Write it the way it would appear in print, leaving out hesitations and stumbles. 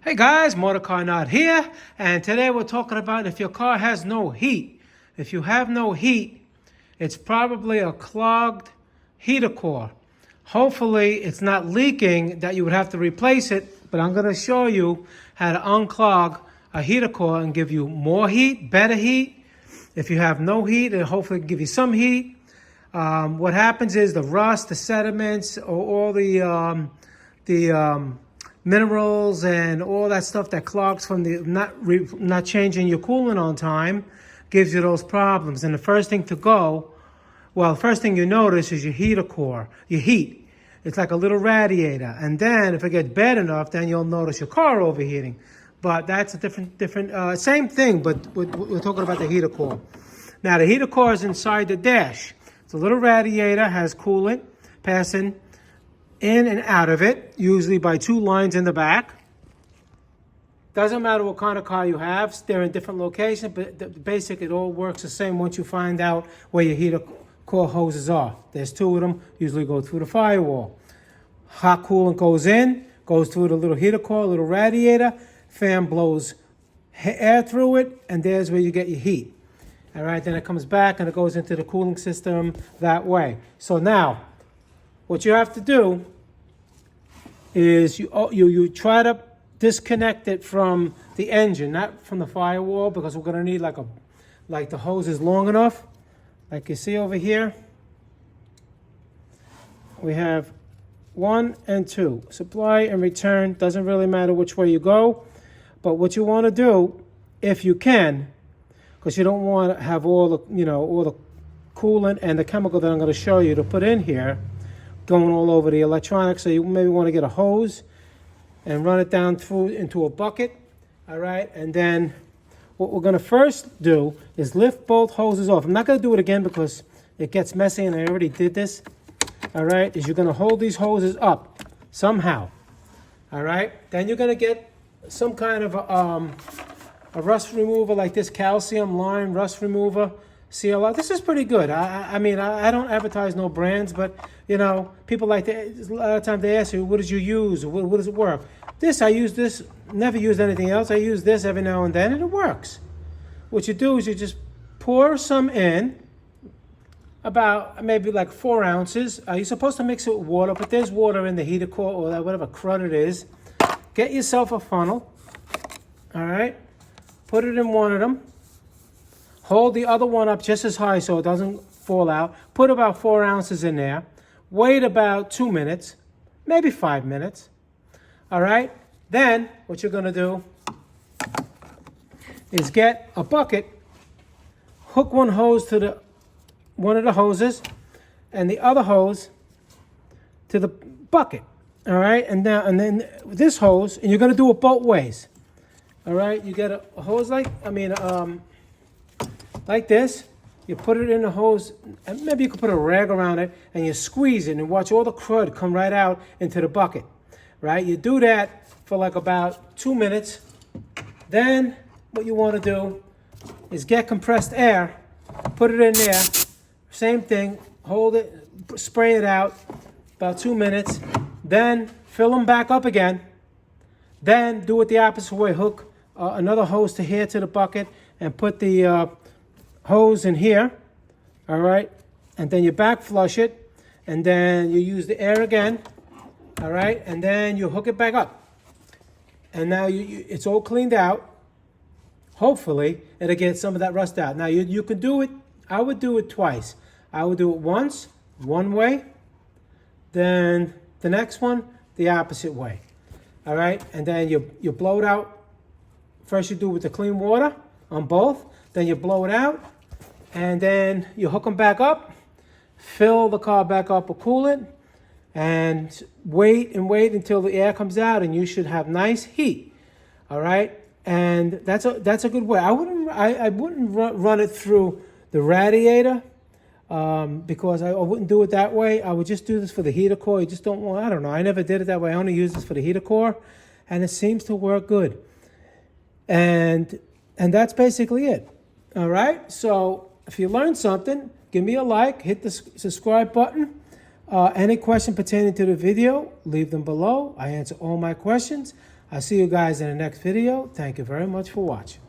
Hey guys, Motorcar Nut here, and today we're talking about if your car has no heat. If you have no heat, it's probably a clogged heater core. Hopefully it's not leaking that you would have to replace it, but I'm going to show you how to unclog a heater core and give you more heat, better heat. If you have no heat, it'll hopefully give you some heat. What happens is the rust, the sediments, or all the minerals and all that stuff that clogs from the not changing your coolant on time gives you those problems. And the first thing you notice is your heater core, your heat. It's like a little radiator. And then if it gets bad enough, then you'll notice your car overheating. But that's a different same thing, but we're talking about the heater core. Now the heater core is inside the dash. It's a little radiator, has coolant passing in and out of it, usually by two lines in the back. Doesn't matter what kind of car you have, they're in different locations, but it all works the same once you find out where your heater core hoses are. There's two of them, usually go through the firewall. Hot coolant goes in, goes through the little heater core, little radiator, fan blows air through it, and there's where you get your heat. All right, then it comes back and it goes into the cooling system that way. So now, what you have to do is you try to disconnect it from the engine, not from the firewall, because we're going to need like the hose is long enough. Like you see over here, we have 1 and 2. Supply and return, doesn't really matter which way you go. But what you want to do, if you can, because you don't want to have all the coolant and the chemical that I'm going to show you to put in here going all over the electronics, so you maybe want to get a hose and run it down through into a bucket. All right, and then what we're going to first do is lift both hoses off. I'm not going to do it again because it gets messy and I already did this. All right, is you're going to hold these hoses up somehow. All right, then you're going to get some kind of a rust remover like this, calcium lime rust remover. CLR. This is pretty good. I mean, I don't advertise no brands, but people like to, a lot of times they ask you, what did you use? What does it work? I use this, never used anything else. I use this every now and then, and it works. What you do is you just pour some in, about maybe like 4 ounces. You're supposed to mix it with water, but there's water in the heater core or whatever crud it is. Get yourself a funnel, all right? Put it in one of them. Hold the other one up just as high so it doesn't fall out. Put about 4 ounces in there. Wait about 2 minutes, maybe 5 minutes. All right? Then what you're going to do is get a bucket, hook one hose to one of the hoses, and the other hose to the bucket. All right? And then this hose, and you're going to do it both ways. All right? You get a hose like this, you put it in the hose, and maybe you could put a rag around it, and you squeeze it and watch all the crud come right out into the bucket, right? You do that for like about 2 minutes. Then what you want to do is get compressed air, put it in there, same thing, hold it, spray it out, about 2 minutes, then fill them back up again, then do it the opposite way, hook another hose to here to the bucket, and put the hose in here, all right, and then you back flush it, and then you use the air again, all right, and then you hook it back up, and now it's all cleaned out. Hopefully it'll get some of that rust out. Now you can do it. I would do it twice. I would do it once one way, then the next one the opposite way, all right, and then you blow it out. First you do it with the clean water on both, then you blow it out, and then you hook them back up, fill the car back up with coolant, and wait until the air comes out, and you should have nice heat. All right, and that's a good way. I wouldn't run it through the radiator because I wouldn't do it that way. I would just do this for the heater core. You just don't want. I don't know. I never did it that way. I only use this for the heater core, and it seems to work good. And that's basically it. All right, so if you learned something, give me a like, hit the subscribe button. Any question pertaining to the video, leave them below. I answer all my questions. I'll see you guys in the next video. Thank you very much for watching.